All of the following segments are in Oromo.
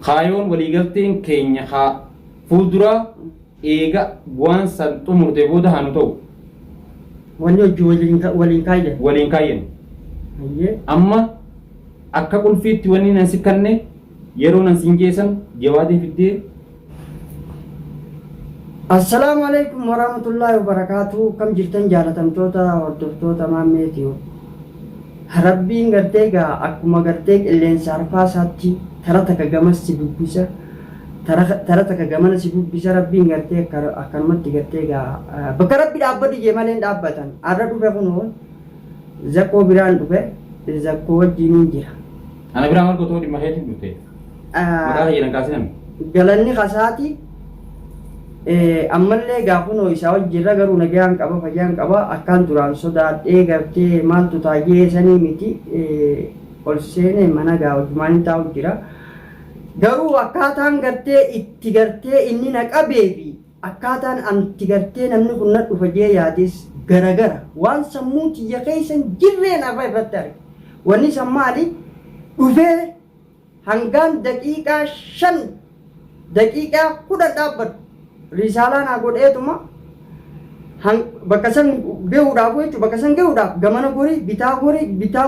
خايون وليقلتين كينيا خا فودرا إيجا وان سنتو مرتبودا هانتو ونيجي ولين كاين ولين كاين أما أكا كل فيت وني ناسي كنّي يرون سينجيسن جوادي في الدين. السلام عليكم ورحمة الله وبركاته. كم جرتن جالتم توتا وردفتو تمام ميتيو ربين غرتيغا أكما غرتيغ اللي انسارفا ساتي ترتك غمس سيبوبيسا ترتك غمس سيبوبيسا ربين غرتيغ أكرمت غرتيغا بكرب بيدابدي جمالين دابتان أردو بيخونو زكو بران دوبي زكو جينين جيرا أنا برامر كتو دي مخيتي بوتي مكاها ينان كاسنام غلاني خساتي ammallee gaafunoo isaa wajjirra garuu nagaan qaba fayyaan qaba akkaan duraan sodaadhee gartee maaltu taayee sanii miti ol seenee mana gaawwajumaan taa'u jira garuu akkaataan gartee itti gartee inni na qabee fi akkaataan anti gartee namni kun na dhufa jee yaades garagara waan sammuu tiyya keessan jirreen arra irratti arge wanni san maali dhufee hangaan daqiiqaa 5 daqiiqaa 10 dhaabbatu risaala na godheetuma bakka san geewuudhaaf jechuudha bakka san geewuudhaaf gamana gorii bitaa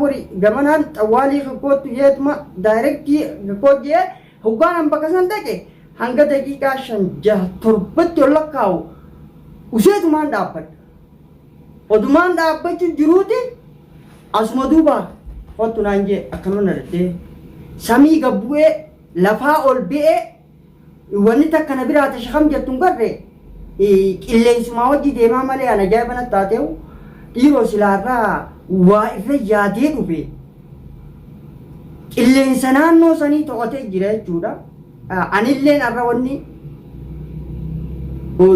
gorii gamanaan xawwaalii kootu yeetuma daayirektii koojjee hoggaan bakka san dhaqe hanga daqiiqaa 5-6-7 ol lakkaa'u useetumaan dhaabbadha odumaan dhaabbachuu jiruuti asuma duuba kottu naan jee akkanuma nadhee samii gabbu'ee lafaa ol bi'ee wanni takka na biraata shakam jettuun garre qilleensumaa hojii deemaa malee ana ajaa'ibana taateewu dhiiroo silaarraa waa irra yaadee dhufe qilleensa naannoo sanii to'atee jira jechuudha anilleen arra wanni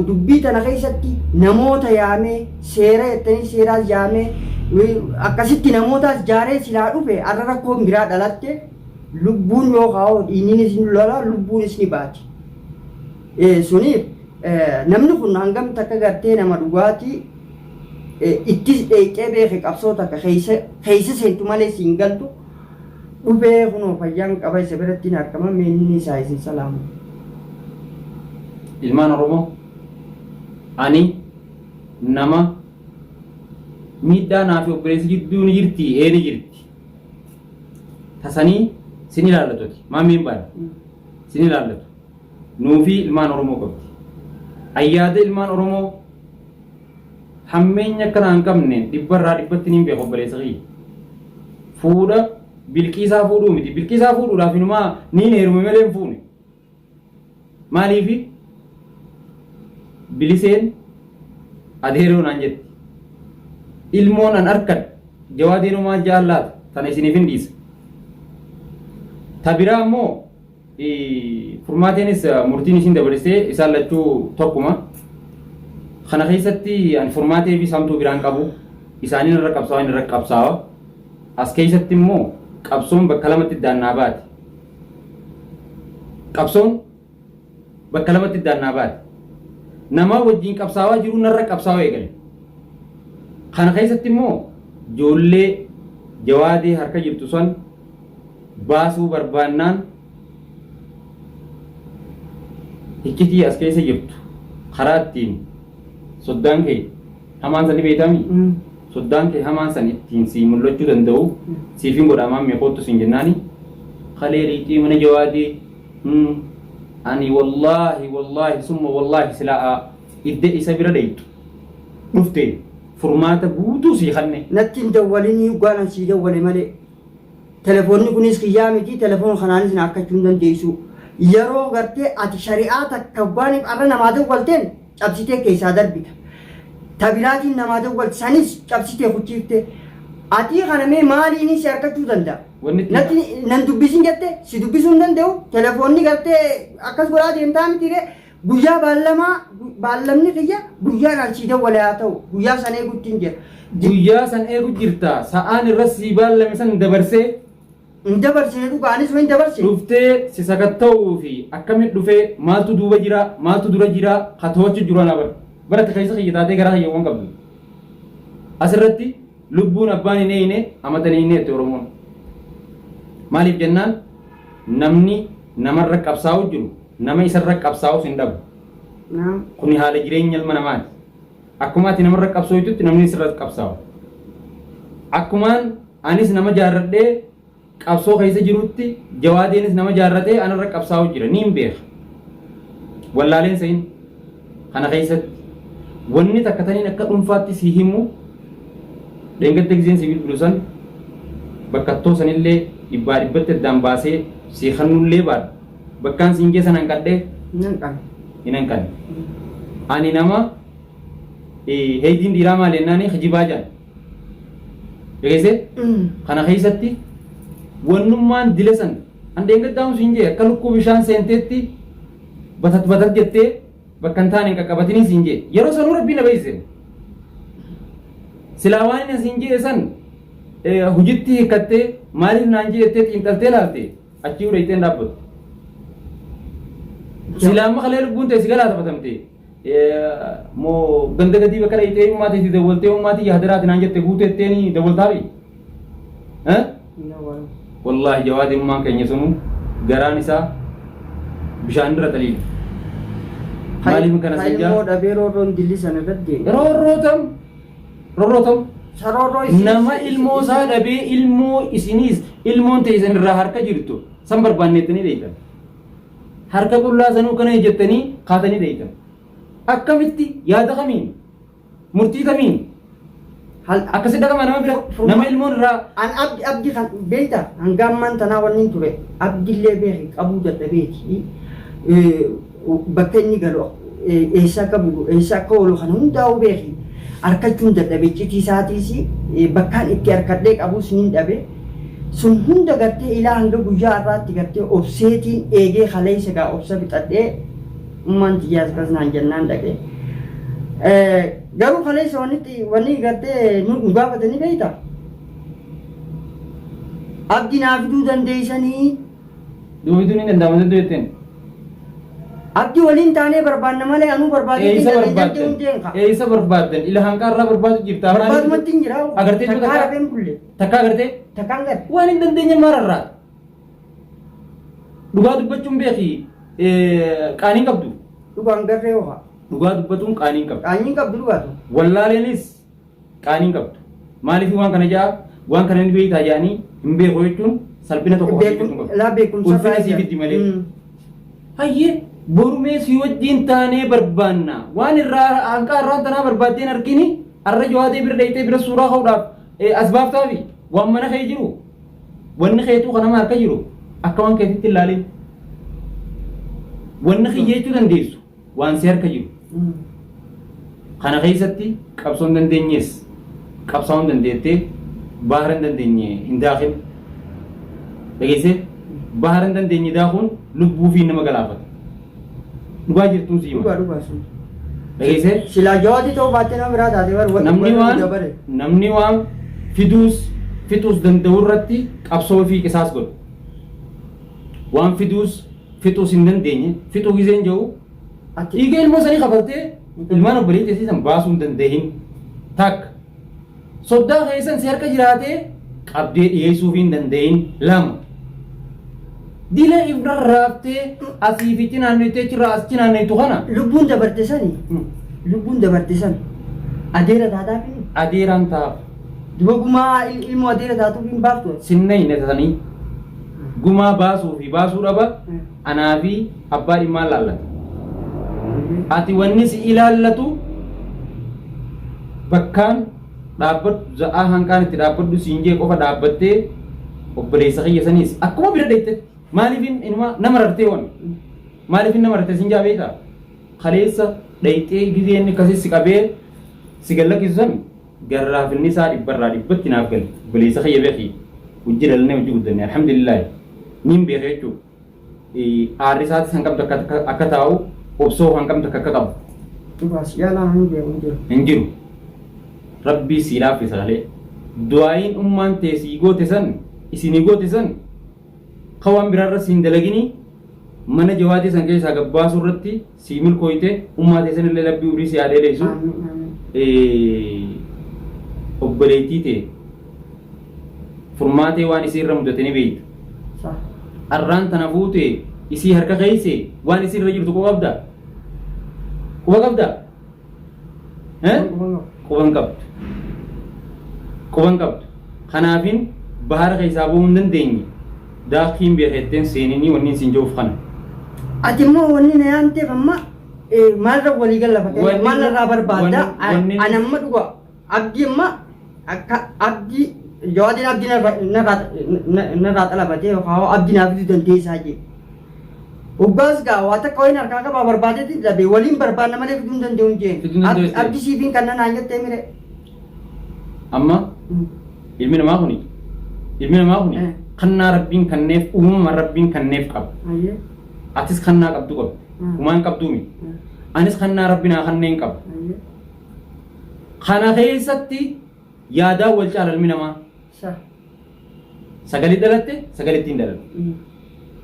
dubbii tana keessatti namoota yaamee seera jettanii seeraas yaamee akkasitti namootaas jaaree silaa dhufe arra rakkoon biraa dhalatte lubbuun yoo kaa'oo dhiinninis ni lola lubbuunis ni baati suniif namni kun hangam takka gartee nama dhugaatii ittis dheeqee beeke qabsoo takka keessa seentu malee siin galtu dhufee kunoo fayyaan qaba isa biratti hin argama meenni isaa isin salaamu. Ilmaan Oromoo ani nama miidhaa naaf obboleessi jidduu ni jirti ni jirti tasanii sin ilaallatuti maamiin baadha sin ilaallatu nuufi ilmaan Oromoo qabdi ayyaada ilmaan Oromoo hammeenya akkana hin qabne dhibbarraa dhibbatti niin beeku obboleessa kiyya fuudha bilqiisaa fuudhuu miti bilqiisaa fuudhuudhaaf inumaa niin heerume malee hin fuune maaliifi biliseen adeeroo naan jetti ilmoon an arkad jawaadeerumaa jaallaata tana isiniif hin dhiisa tabiraa ammoo furmaateenis murtiin isin dabarsee isaan lachuu tokkuma kana keessatti an furmaatee fi samtuu biraan qabu isaaniin irra qabsaa'aa inni irra qabsaa'aa as keessatti immoo qabsoon bakka lamatti daannaa baati qabsoon bakka lamatti daannaa baati nama wajjin qabsaa'aa jiru narra qabsaa'aa eegale kana keessatti immoo ijoollee jawaadee harka jirtu san baasuu barbaannaan hikkitii as keessa jirtu karaa ittiin soddaan kee hamaan san ni beekami soddaan kee hamaan san ittiin sii mul'achuu danda'u siifin godhamaan meeqootu sin jennaani kalee liixii mana jawaadee ani wallaahi summa wallaahi silaa idde isa bira dheeytu dhuftee furmaata guutuu sii kanne natti hin dawwalinii ugaanan sii dawwale malee telefoonni kunis kiyyaa miti telefoon kanaanis na akkachuu hin dandeessu yeroo gartee ati shari'aa takka waaniif arra namaa dawwalteen cabsitee keessaa darbita tabiraatiin namaa dawwalti sanis cabsitee kuchiifte ati kanamee maaliinis si harkachuu danda'a natti nan dubbisin jette si dubbisuu hin danda'u telefoonni gartee akkas godhaa deemtaa mitiire guyyaa baallamni kiyya guyyaan alsii dawwale haa ta'u guyyaa san eegutti hin jira guyyaa san eegu jirta sa'aan irra sii baallame san dabarsee hin dabarsine dhugaanis hin dabarsine dhuftee si sakatta'uu fi akkamitti dhufee maaltu duuba jira maaltu dura jira katoochi jiru ana bara keessa kiyya taatee gara hayyawwan qabdu asirratti lubbuun abbaan hin amatan hin itti Oromoon maaliif jennaan namni namarra qabsaa'u jiru nama isarra qabsaa'u hin dhabu. Kuni haala jireenya ilma namaati. Akkuma ati namarra qabsooytutti namni isarra qabsaa'u. Akkumaan anis nama jaarradhee qabsoo keessa jirutti Jawaadeenis nama jaarratee anarra qabsaa'u jira niin beeka. Wallaaleen sayin kana keessatti wanni takka taniin akka dhuunfaatti si himu dheengadda giseen sibiil bulusan bakkattoo sanillee dhibbaa dhibbatti addaan baasee si kannullee baadha. Bakkaan siin geessan hanqadhee hin hanqanne. Ani nama heejiin dhiiraa maal jennaanii hijibaa jaan. Dhageessee kana keessatti wannummaan dile san an dheengaddaa'u siin jee akka lukkuu bishaan seenteetti batat jettee bakka hin taane qaqqabatanii siin jee yeroo sanuu rabbiin na beeksise. Silaa waan inni siin jee san hujitti hiikkattee maaliif naan jee jettee xiinxaltee laalte achii udhayteen dhaabbatu. Silaa amma kalee lubbuun ta'e si galaa taphatamte moo ganda gadii bakka dhayitee ummaatii dawwaltee ummaatii yaadaraati naan jette guuteetteeni dawwaltaafi. Wallaahi Jawaadeen ummaan keenya sunu garaan isaa bishaan dura taliila. Maaliif kana san jaa? Ilmoo dhabee roorroon dilli sana irratti Rorrootam. Nama ilmoo isaa dhabee ilmoo isiniis ilmoon ta'e isin irraa harka jirtu san barbaannettanii dheeytan. Harka qullaa sanuu kana jettanii kaatanii dheeytan. Akkamitti yaada kamiin? Murtii kamiin? Akkasi dhaqama nama bira nama ilmoon irraa an abdi kan beekta hanga ammaan tanaa wanni ture abdillee beeki qabuu dadhabeeti bakka inni galu eessa akka bulu eessa akka oolu kana hundaa'u beeki harkachuun dadhabe citiisaatiis bakkaan itti harkadhee qabuus ni dhabe sun hunda gartee ilaa hanga guyyaa irraatti gartee obseetiin eegee kaleessa gaa obsa fixadhee ummaan tiyyaas kasnaan jennaan dhaqee. Garuu kaleessa wanni gartee nu gaafatanii beekta. Abdi naa fiduu dandeessanii. Duubituu ni danda'ama danda'u jetteen. Abdi waliin taanee barbaanna malee anuu barbaadee eessa barbaaddan ila hanqaarraa barbaadu jirta. Barbaadumatti hin jira. Agartee takkaa rafeen bulle. Takkaa agartee. Takkaan garte. Waan hin dandeenye maararraa. Dhugaa dubbachuun beeki qaanii qabdu. Dhugaan garree ho'a. Dhugaa dubbatuun qaanii qabdu. Qaanii qabdu dhugaatu. Wallaaleenis qaanii qabdu. Maaliif waan kana jaa waan kana ni beektaa jaanii hin beeku jechuun salphina tokko laa beekumsa ulfina siifiddi malee. Hayyee borumee si wajjin taanee barbaanna waan irraa hanqaa irraa tanaa barbaaddeen argini har'a Jawaadee bira dhayitee bira suuraa ka'uudhaaf as baaftaafi waan mana kee jiru wanni keetuu kanama harka jiru akka waan keetitti ilaalee wanni kiyyeechuu dandeessu waan si harka jiru. Kana keessatti qabsoon dandeenyees qabsaa'uun dandeettee bahara hin dandeenye hin daakhin dhageessee bahara hin dandeenye daakuun lubbuu fi nama galaafata. Dhugaa jirtuun si hima. Dhugaa sun. Dhageessee. Silaa Jawaadii ta'uu baattee nama biraa taatee namni waan fixuus danda'u irratti qabsoo fi qisaas godhu. Waan fixuus hin dandeenye fixuu giseen jiru dhiiga ilmoo sanii qabattee ilmaan obboleettii isiisan baasuu hin dandeenye takka soddaa keessan si harka jiraatee qabdee dhiyeessuu hin dandeenye lama dila ibra raaftee asii fi cinaannettee cirraa as cinaanneetu kana lubbuun dabarte san adeera taataa fi adeeraan taaf duba gumaa ilmoo adeera taatuuf hin baaftu sinna hin etatanii gumaa baasuu fi baasuu dhaba anaa fi abbaa dhimmaa laallata. Ati wanni si ilaallatu bakkaan dhaabbadhu za'aa hanqaan itti dhaabbadhu siin jee qofa dhaabbattee obboleessa kiyya saniis akkuma bira dhayte maaliifin inuma nama rartee waan maaliifin nama rartee siin jaabeeta kaleessa dhaytee gizeen akkasii si qabee si gallakisu san garraafinni isaa dhibbarraa dhibbatti naaf gali obboleessa kiyya beeki hojii dhalnee hojii guddanne alhamdulillah niin beeka jechuudha aarri isaatis hanqamtu akka taa'u obsoo hanqamtu akka qabu. Dhugaas yaalaan hin jiru. Rabbii sii laaffisa malee du'aayin ummaan ta'e sii goote san isinii goote san ka waan biraarra siin dalagini mana Jawaadee san keessaa gabbaasuu irratti sii milkooyte ummaa ta'e san illee rabbii urii si yaadee leessu obboleettii ta'e furmaatee waan isii irra mudatanii beeyta. Arraan tana fuute isii harka keeyse waan isii irra jirtu quba qabda quba qabda quban qabdu kanaafin bahara keessaa bu'uu hin dandeenye daakiin beekeetteen seeninii wanni isin joof kana ati immoo wanni na yaanteef amma maalirra walii galla fakkeenya maalirraa barbaadda ani amma dhuga abdii amma akka abdii jawaadiin abdii narraa xalabatee yookaan abdiin abdii dandeessaa jee Ubbaas gaa waa takka wayin harkaa qabaa barbaadeeti dhabe waliin barbaadna malee fiduu hin danda'u jeen abdii siifiin kan nanaa jettee mire amma ilmi namaa kuni kannaa rabbiin kanneef uumama rabbiin kanneef qaba atis kannaa qabdu qaba umaan qabduumi anis kannaa rabbinaa kanneen qaba kana keessatti yaadaa wal caala ilmi namaa sagalee dhalatte sagaleettiin dhalatte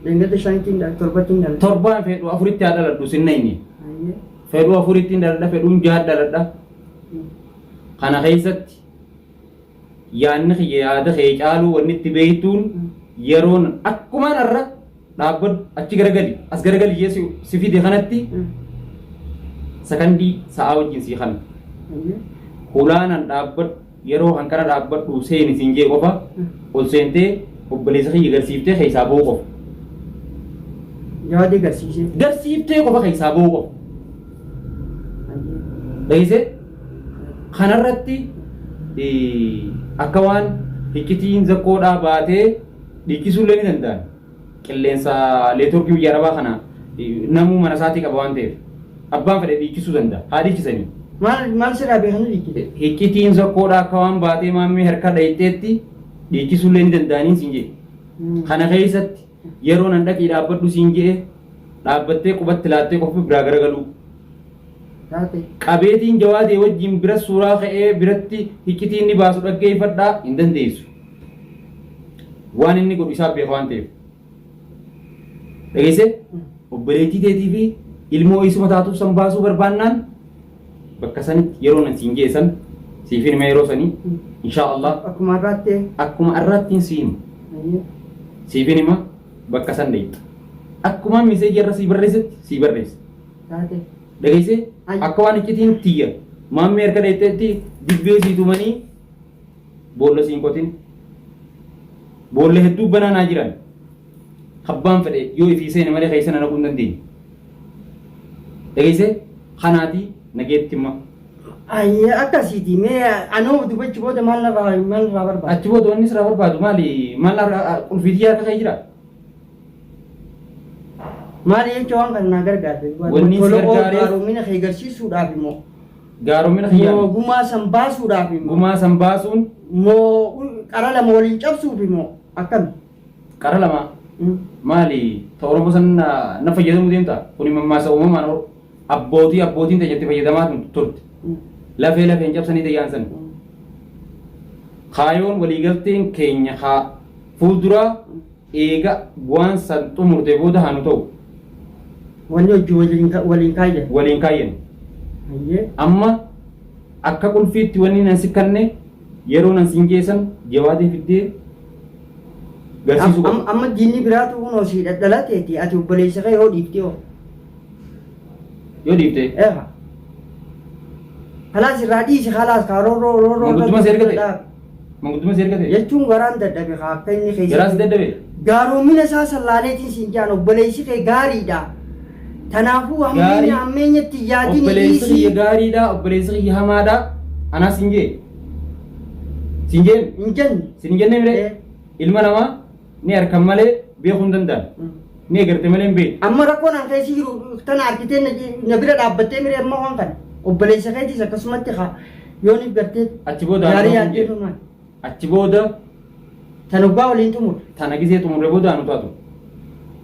Dengar shantiin dah torbatiin dah. Torbaan fedhu afuritti haa dhaladhu sinna inni. Fedhu afurittiin dhaladha fedhuun jaha dhaladha. Kana keessatti yaadni kiyya yaada kee caaluu wanni itti beektuun yeroon akkumaan irra dhaabbadhu achi garagali as garagali jee si fide kanatti sakandii sa'aa wajjin sii kana. Hulaanan dhaabbadhu yeroo hankana dhaabbadhu seeni siin jee qofa ol seentee obboleessa kiyya garsiiftee keessaa ba'uu qofa. Jawaadi garsiisee. Garsiiftee qofa keessaa ba'uu qofa. Beeksise kanarratti akka waan hikkitiin zakkoodhaa baatee dhiikkisuu illee ni danda'an. Qilleensa neetwoorkii biyya arabaa kana namuu mana isaatii qaba waan ta'eef abbaan fedhe dhiikkisuu danda'a. Haa dhiikkisanii. Maal sirraa beekanii dhiikkise? Hikkitiin zakkoodhaa akka waan baatee maammee harka dhayiteetti dhiikkisuu illee ni danda'aniin siin jedhe. Kana keessatti yeroo nan dhaqii dhaabbadhu siin jedhe dhaabbattee qubatti laattee qofa biraa garagaluu. Qabeetiin jawaadee wajjin bira suuraa ka'ee biratti hikkitiin ni baasu dhaggeeffadhaa hin dandeessu. Waan inni godhu isaaf beeka waan ta'eef. Dhageesse obboleettii teetii fi ilmoo isuma taatuuf san baasuu barbaannaan bakka sanitti yeroo nan siin geessan siifin hima yeroo sanii inshaa Allah akkuma arraattiin siin siifin hima bakka san deetti. Akkuma miseejii irra sii barreessetti sii barreessa. Dhageesse akka waan iccitiin tiyya maammee harka dheetteetti dibbee sii tumanii boolla siin qotin boolla hedduu banaanaa jiran abbaan fedhe yoo ifii seene malee keessa naquu hin dandeenye. Dhageesse kanaati nageetti hima. Ayya akkasiiti mee anoo dubbachi booda maal narraa barbaadu? Achi booda wanni sirraa barbaadu maal narraa qulfiitii harka kee jira? Maali jechuun waan kana na gargaarte. Wanni si gargaaree gaaromina kee garsiisuudhaaf immoo. Gaaromina kiyyaa. Moo gumaa san baasuudhaaf immoo. Gumaa san baasuun. Moo qara lama waliin cabsuuf immoo akkami? Qara lama. Maali ta Oromoo san na fayyadamuu deemta kuni mammaasa uumamaan abbootiin tajaajilatti fayyadamaa turte. Lafeen cabsanii tayyaan san. Kaayoon waliigalteen keenya haa fuulduraa eega bu'aan san xumurtee booda haa nu ta'u. Wanni hojii waliin kaayyan. Waliin kaayyan. Amma akka qulfiitti wanni nan sikkanne yeroo nan siin geessan jawaadee fiddee garsiisuu qabu. Amma diinni biraatu kunoo sii dhalateeti ati obboleessa kee yoo dhiiftee hoo. Yoo dhiiftee. Kalaas irraa dhiisi kalaas kaaroo Mangudduma si ergate. Jechuun garaan dadhabe akka inni keessa. Garaas dadhabe. Gaaromina isaa sallaaleetiin siin jaan obboleessi kee gaariidha. Kanaafuu hammeenyatti yaadini obboleessi kiyya gaariidha obboleessi kiyya hamaadha anaa siin jee. Siin jeen. Hin jenne. Siin jenne mire ilma namaa ni harkan malee beekuu hin danda'an. Ni egerte malee hin beeku. Amma rakkoon an keessi jiru tana argitee na bira dhaabbattee mire amma waan kana. Obboleessa keetis akkasumatti yoo ni gartee achi booda achi booda tan ubbaa waliin xumur tana gisee xumurre booda anu taatu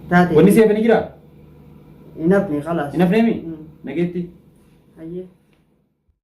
taate wanni seefani jira inafni khalaas inafneemi nageetti ayyee